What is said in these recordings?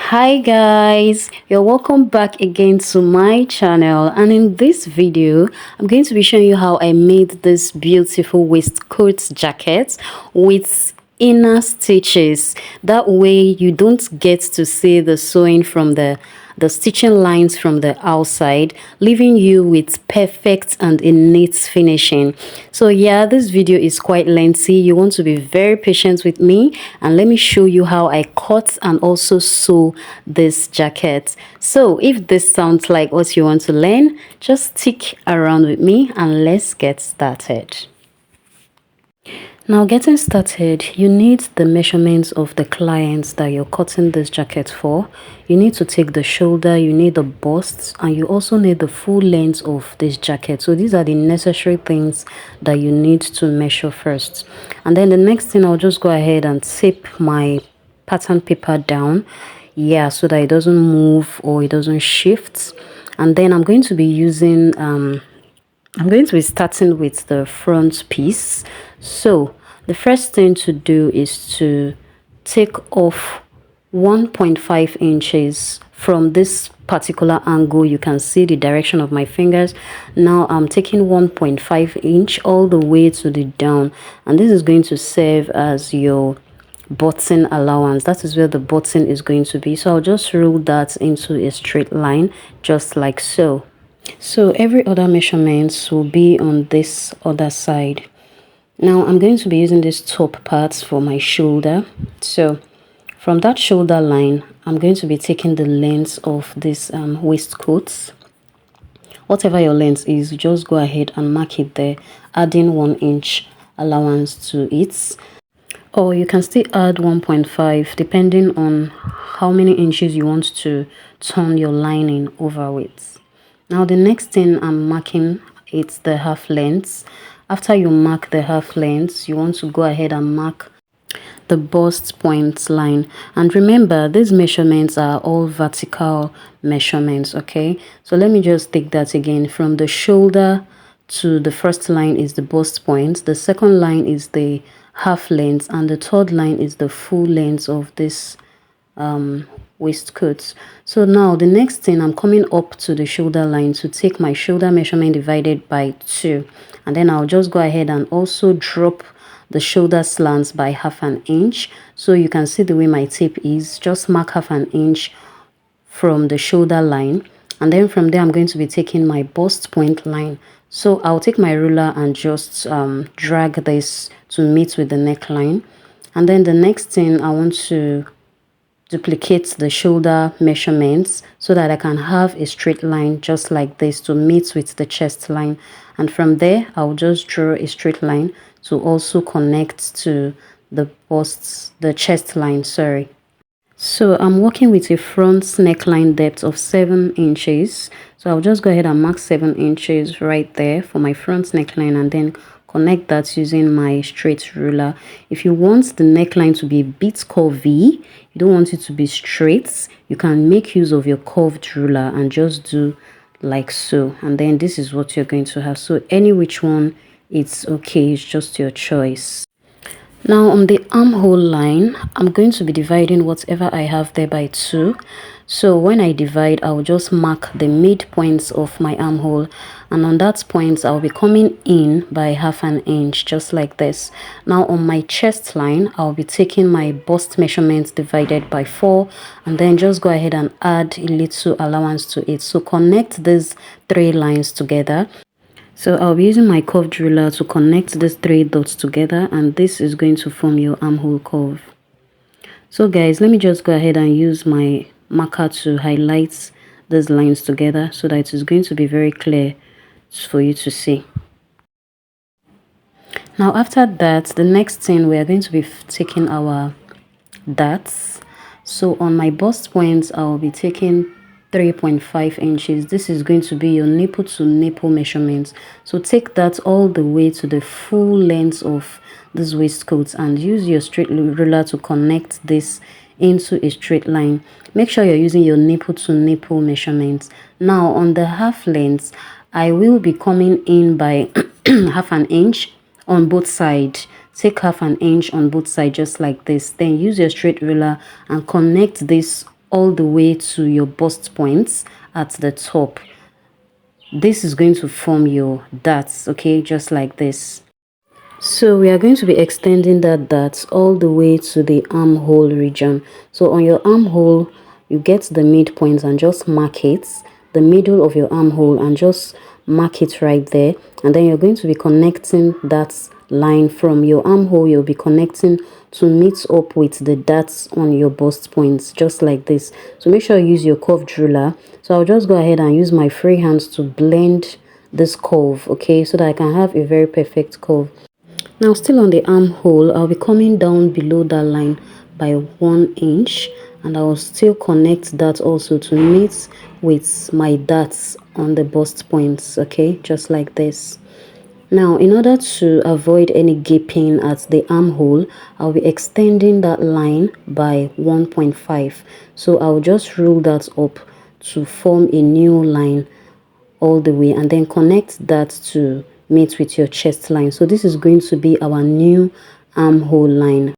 Hi guys, you're welcome back again to my channel, and in this video I'm going to be showing you how I made this beautiful waistcoat jacket with inner stitches. That way you don't get to see the sewing from the stitching lines from the outside, leaving you with perfect and a neat finishing. So yeah, this video is quite lengthy. You want to be very patient with me, and let me show you how I cut and also sew this jacket. So if this sounds like what you want to learn, just stick around with me and let's get started. Now, getting started, you need the measurements of the clients that you're cutting this jacket for. You need to take the shoulder, you need the bust, and you also need the full length of this jacket. So these are the necessary things that you need to measure first. And then the next thing, I'll just go ahead and tape my pattern paper down, yeah, so that it doesn't move or it doesn't shift. And then I'm going to be starting with the front piece. So the first thing to do is to take off 1.5 inches from this particular angle. You can see the direction of my fingers. Now I'm taking 1.5 inch all the way to the down, and this is going to serve as your button allowance. That is where the button is going to be. So I'll just roll that into a straight line, just like so. So every other measurements will be on this other side. Now I'm going to be using this top part for my shoulder. So from that shoulder line, I'm going to be taking the length of this waistcoat. Whatever your length is, just go ahead and mark it there, adding 1 inch allowance to it. Or you can still add 1.5 depending on how many inches you want to turn your lining over with. Now the next thing I'm marking, it's the half length. After you mark the half length, you want to go ahead and mark the bust point line. And remember, these measurements are all vertical measurements, okay? So let me just take that again. From the shoulder to the first line is the bust point, the second line is the half length, and the third line is the full length of this waistcoat. So now the next thing, I'm coming up to the shoulder line to take my shoulder measurement divided by 2, and then I'll just go ahead and also drop the shoulder slants by half an inch. So you can see the way my tape is, just mark half an inch from the shoulder line, and then from there I'm going to be taking my bust point line. So I'll take my ruler and just drag this to meet with the neckline. And then the next thing, I want to duplicate the shoulder measurements so that I can have a straight line just like this to meet with the chest line. And from there, I'll just draw a straight line to also connect to the chest line, sorry. So I'm working with a front neckline depth of 7 inches. So I'll just go ahead and mark 7 inches right there for my front neckline, and then connect that using my straight ruler. If you want the neckline to be a bit curvy, you don't want it to be straight, you can make use of your curved ruler and just do like so. And then this is what you're going to have. So any which one, it's okay, it's just your choice. Now on the armhole line, I'm going to be dividing whatever I have there by 2. So when I divide, I'll just mark the midpoints of my armhole, and on that point I'll be coming in by half an inch, just like this. Now on my chest line, I'll be taking my bust measurements divided by 4, and then just go ahead and add a little allowance to it. So connect these 3 lines together. So I'll be using my curved ruler to connect these 3 dots together, and this is going to form your armhole curve. So guys, let me just go ahead and use my marker to highlight these lines together so that it is going to be very clear for you to see. Now after that, the next thing, we are going to be taking our darts. So on my bust points, I'll be taking 3.5 inches. This is going to be your nipple to nipple measurements. So take that all the way to the full length of this waistcoat and use your straight ruler to connect this into a straight line. Make sure you're using your nipple to nipple measurements. Now on the half length, I will be coming in by half an inch on both sides. Take half an inch on both sides, just like this. Then use your straight ruler and connect this all the way to your bust points at the top. This is going to form your darts, okay, just like this. So we are going to be extending that dart all the way to the armhole region. So on your armhole, you get the midpoint and just mark it, the middle of your armhole, and just mark it right there. And then you're going to be connecting that line from your armhole. You'll be connecting to meet up with the darts on your bust points, just like this. So make sure you use your curved ruler. So I'll just go ahead and use my free hands to blend this curve, okay, so that I can have a very perfect curve. Now, still on the armhole, I'll be coming down below that line by 1 inch, and I will still connect that also to meet with my darts on the bust points, okay, just like this. Now, in order to avoid any gaping at the armhole, I'll be extending that line by 1.5. So I'll just roll that up to form a new line all the way, and then connect that to meet with your chest line. So this is going to be our new armhole line.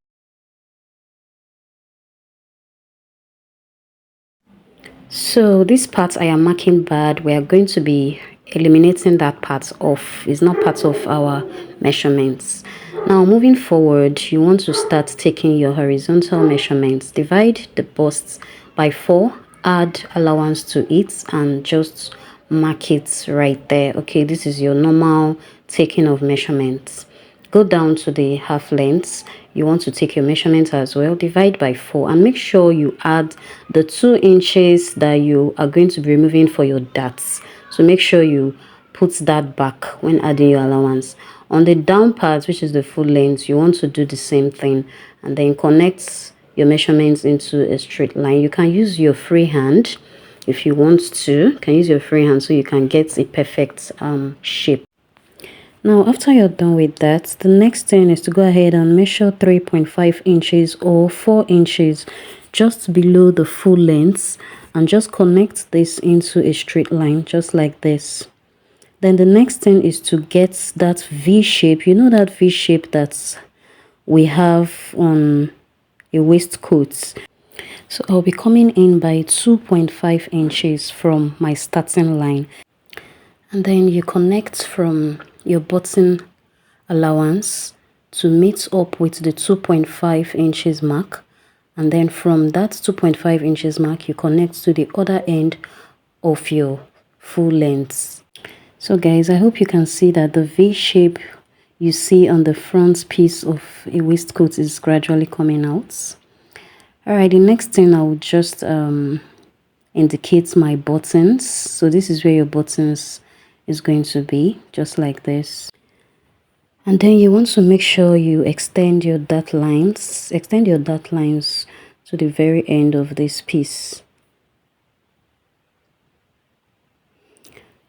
So this part I am marking bad, we are going to be eliminating that part off. It's not part of our measurements. Now moving forward, you want to start taking your horizontal measurements. Divide the bust by 4, add allowance to it, and just mark it right there. Okay, this is your normal taking of measurements. Go down to the half lengths. You want to take your measurement as well, divide by 4, and make sure you add the 2 inches that you are going to be removing for your darts. So make sure you put that back when adding your allowance. On the down part, which is the full length, you want to do the same thing, and then connect your measurements into a straight line. You can use your free hand if you want to. You can use your free hand so you can get a perfect shape. Now, after you're done with that, the next thing is to go ahead and measure 3.5 inches or 4 inches just below the full length, and just connect this into a straight line, just like this. Then the next thing is to get that V shape. You know that V shape that we have on a waistcoat. So I'll be coming in by 2.5 inches from my starting line. And then you connect from your button allowance to meet up with the 2.5 inches mark, and then from that 2.5 inches mark you connect to the other end of your full length. So guys, I hope you can see that the V shape you see on the front piece of a waistcoat is gradually coming out. Alright, the next thing I will just indicate my buttons. So this is where your buttons is going to be, just like this. And then you want to make sure you extend your dart lines to the very end of this piece.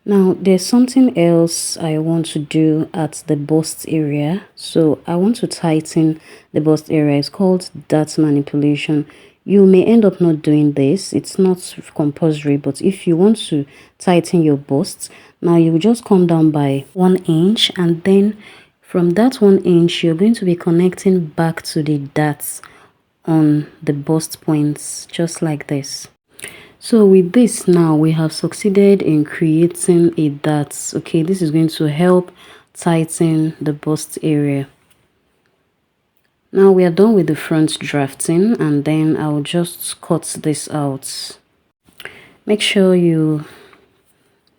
Now there's something else I want to do at the bust area. So I want to tighten the bust area. It's called dart manipulation. You may end up not doing this. It's not compulsory, but if you want to tighten your bust, now you will just come down by 1 inch, and then from that 1 inch you're going to be connecting back to the darts on the bust points, just like this. So with this, now we have succeeded in creating a dart. Okay, this is going to help tighten the bust area. Now we are done with the front drafting, and then I'll just cut this out. Make sure you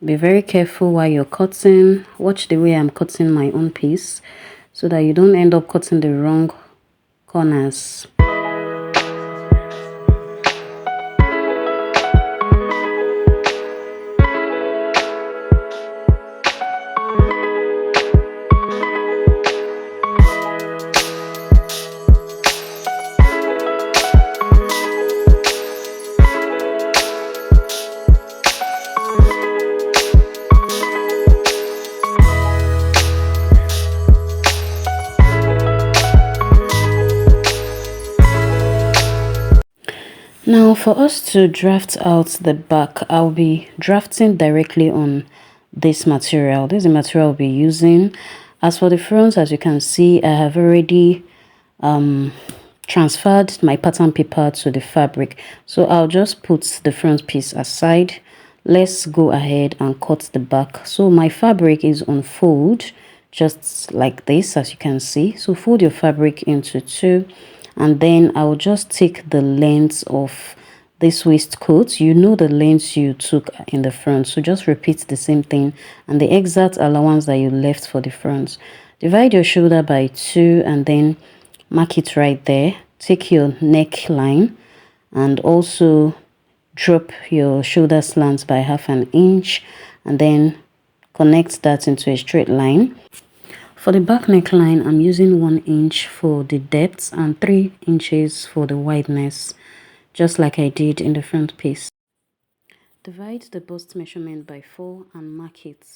be very careful while you're cutting. Watch the way I'm cutting my own piece so that you don't end up cutting the wrong corners. Now for us to draft out the back, I'll be drafting directly on this material. This is the material I'll be using. As for the front, as you can see, I have already transferred my pattern paper to the fabric. So I'll just put the front piece aside. Let's go ahead and cut the back. So my fabric is on fold, just like this, as you can see. So fold your fabric into two, and then I'll just take the length of this waistcoat. You know the length you took in the front, so just repeat the same thing and the exact allowance that you left for the front. Divide your shoulder by 2 and then mark it right there. Take your neckline and also drop your shoulder slants by 1/2 inch and then connect that into a straight line. For the back neckline, I'm using 1 inch for the depth and 3 inches for the wideness, just like I did in the front piece. Divide the bust measurement by 4 and mark it.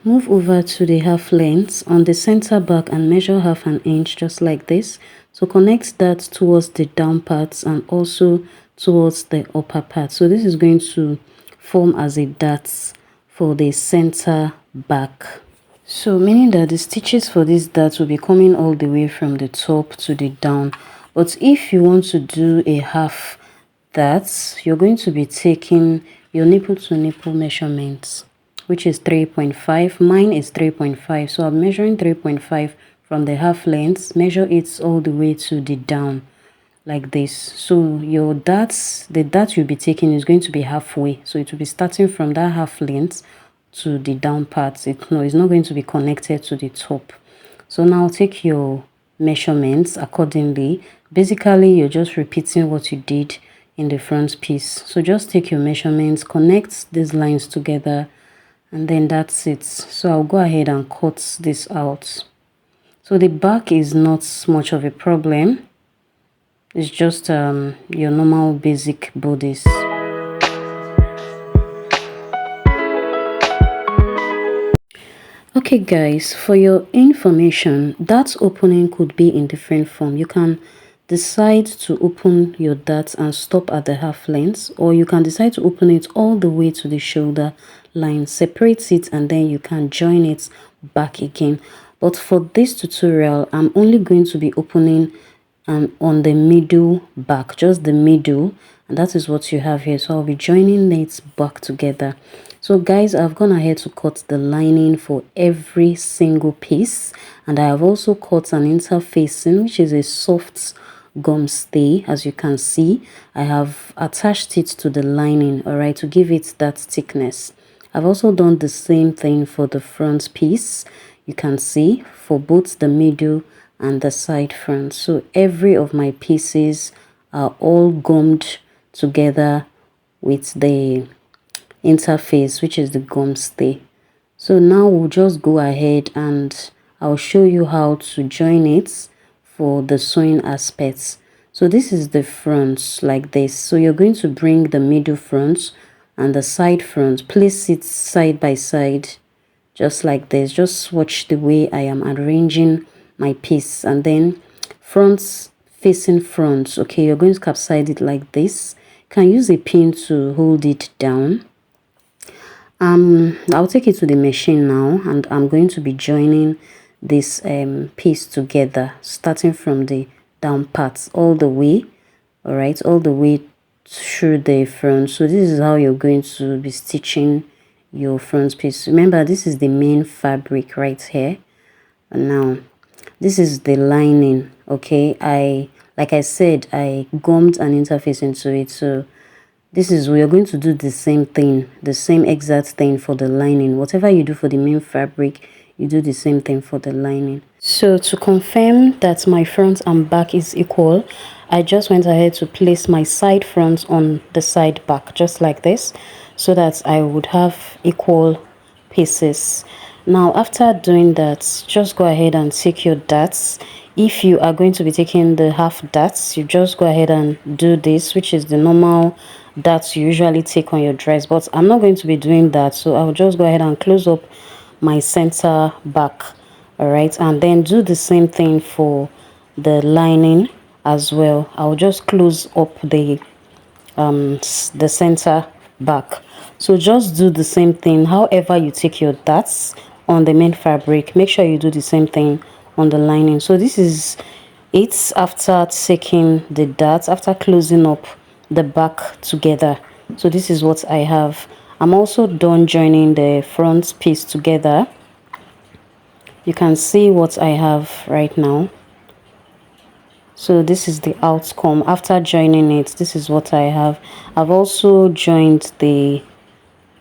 Move over to the half length on the center back and measure 1/2 inch, just like this. So connect that towards the down parts and also towards the upper part. So this is going to form as a dart for the center back. So meaning that the stitches for this dart will be coming all the way from the top to the down. But if you want to do a half dart, you're going to be taking your nipple to nipple measurements, which is 3.5. Mine is 3.5. So I'm measuring 3.5 from the half length. Measure it all the way to the down, like this. So your darts, the dart you'll be taking is going to be halfway. So it will be starting from that half length to the down part. It's not going to be connected to the top. So now take your measurements accordingly. Basically, you're just repeating what you did in the front piece. So just take your measurements, connect these lines together, and then that's it. So I'll go ahead and cut this out. So the back is not much of a problem. It's just your normal basic bodice. Okay guys, for your information, that opening could be in different form. You can decide to open your dart and stop at the half length, or you can decide to open it all the way to the shoulder line, separate it, and then you can join it back again. But for this tutorial, I'm only going to be opening on the middle back, just the middle, and that is what you have here. So I'll be joining it back together. So guys, I've gone ahead to cut the lining for every single piece, and I have also cut an interfacing, which is a soft gum stay. As you can see, I have attached it to the lining, all right, to give it that thickness. I've also done the same thing for the front piece. You can see for both the middle and the side front. So every of my pieces are all gummed together with the interface, which is the gum stay. So now we'll just go ahead and I'll show you how to join it for the sewing aspects. So this is the front, like this. So you're going to bring the middle front and the side front, place it side by side, just like this. Just watch the way I am arranging my piece, and then front facing front. Okay, you're going to capsize it like this. You can use a pin to hold it down. I'll take it to the machine now, and I'm going to be joining this piece together, starting from the down parts all the way, all right, all the way through the front. So this is how you're going to be stitching your front piece. Remember, this is the main fabric right here, and now this is the lining. Okay, like I said, I gummed an interface into it. So this is, we are going to do the same thing, the same exact thing for the lining. Whatever you do for the main fabric, you do the same thing for the lining. So to confirm that my front and back is equal, I just went ahead to place my side front on the side back, just like this, so that I would have equal pieces. Now after doing that, just go ahead and take your darts. If you are going to be taking the half darts, you just go ahead and do this, which is the normal darts you usually take on your dress, but I'm not going to be doing that. So I'll just go ahead and close up my center back, all right, and then do the same thing for the lining as well. I'll just close up the center back. So just do the same thing. However you take your darts on the main fabric, make sure you do the same thing on the lining. So this is it after taking the dart, after closing up the back together. So this is what I have. I'm also done joining the front piece together. You can see what I have right now. So this is the outcome after joining it. This is what I have. I've also joined the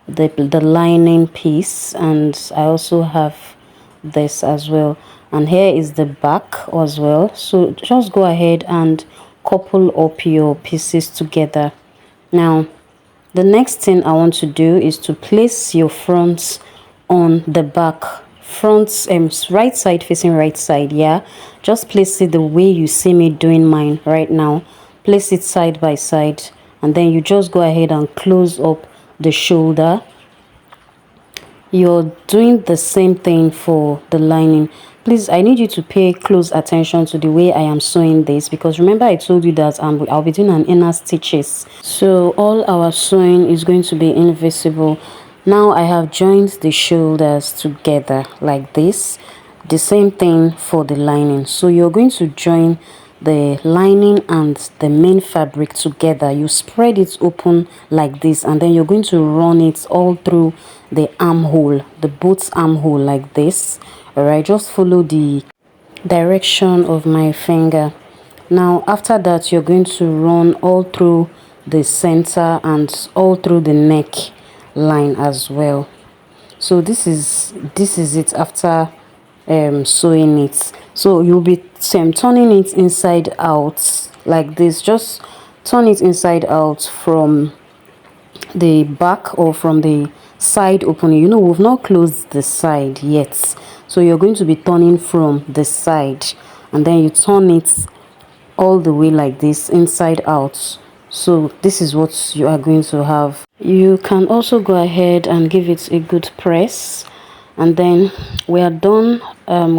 lining piece, and I also have this as well, and here is the back as well. So just go ahead and couple up your pieces together. Now the next thing I want to do is to place your front on the back. Front right side facing right side. Yeah, just place it the way you see me doing mine right now. Place it side by side, and then you just go ahead and close up the shoulder. You're doing the same thing for the lining. Please, I need you to pay close attention to the way I am sewing this, because remember I told you that I'll be doing an inner stitches, so all our sewing is going to be invisible. Now I have joined the shoulders together like this. The same thing for the lining. So you're going to join the lining and the main fabric together. You spread it open like this, and then you're going to run it all through the armhole, the both armhole like this. All right, just follow the direction of my finger. Now after that, you're going to run all through the center and all through the neck line as well. So this is it after sewing it. So you'll be turning it inside out like this. Just turn it inside out from the back or from the side opening. You know, we've not closed the side yet, so you're going to be turning from the side, and then you turn it all the way like this inside out. So this is what you are going to have. You can also go ahead and give it a good press, and then we are done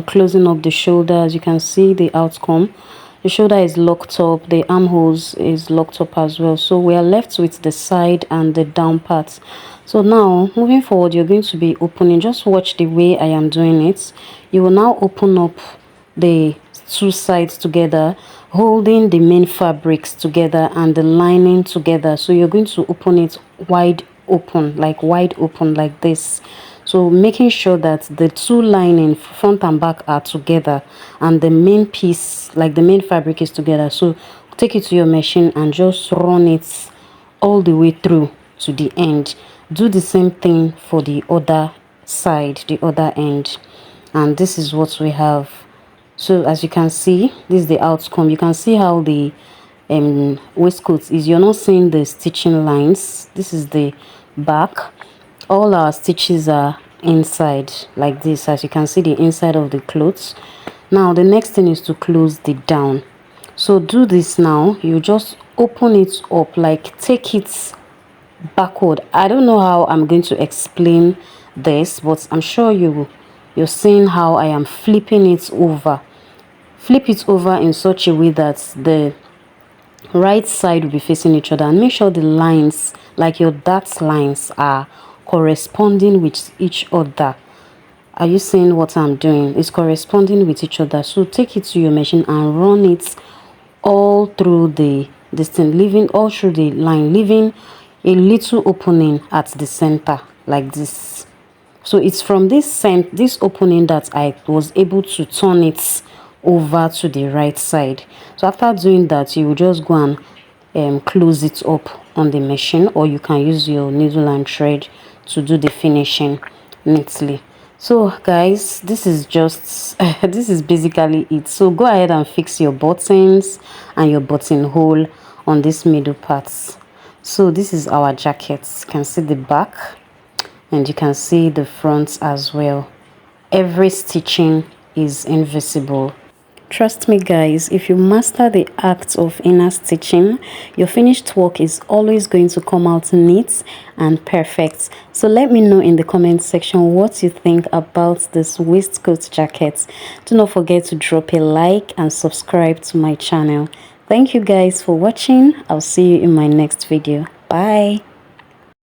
closing up the shoulder. As you can see the outcome, the shoulder is locked up, the armholes is locked up as well, so we are left with the side and the down part. So now moving forward, you're going to be opening. Just watch the way I am doing it. You will now open up the two sides together, holding the main fabrics together and the lining together. So you're going to open it wide open like this. So making sure that the two lining front and back are together, and the main piece, like the main fabric, is together. So take it to your machine and just run it all the way through to the end. Do the same thing for the other side, the other end, and this is what we have. So as you can see, this is the outcome. You can see how the waistcoat is. You're not seeing the stitching lines. This is the back. All our stitches are inside like this. As you can see, the inside of the clothes. Now the next thing is to close the down. So do this now. You just open it up, like take it backward. I don't know how I'm going to explain this, but I'm sure you're seeing how I am flipping it over. Flip it over in such a way that the right side will be facing each other, and make sure the lines, like your dart lines, are corresponding with each other. Are you seeing what I'm doing? It's corresponding with each other. So take it to your machine and run it all through the distance, leaving all through the line, leaving a little opening at the center like this. So it's from this opening that I was able to turn it over to the right side. So after doing that, you will just go and close it up on the machine, or you can use your needle and thread to do the finishing neatly. So guys, this is just this is basically it. So go ahead and fix your buttons and your buttonhole on this middle parts. So this is our jacket. You can see the back and you can see the front as well. Every stitching is invisible. Trust me guys, if you master the act of inner stitching, your finished work is always going to come out neat and perfect. So let me know in the comment section what you think about this waistcoat jacket. Do not forget to drop a like and subscribe to my channel. Thank you guys for watching. I'll see you in my next video. Bye.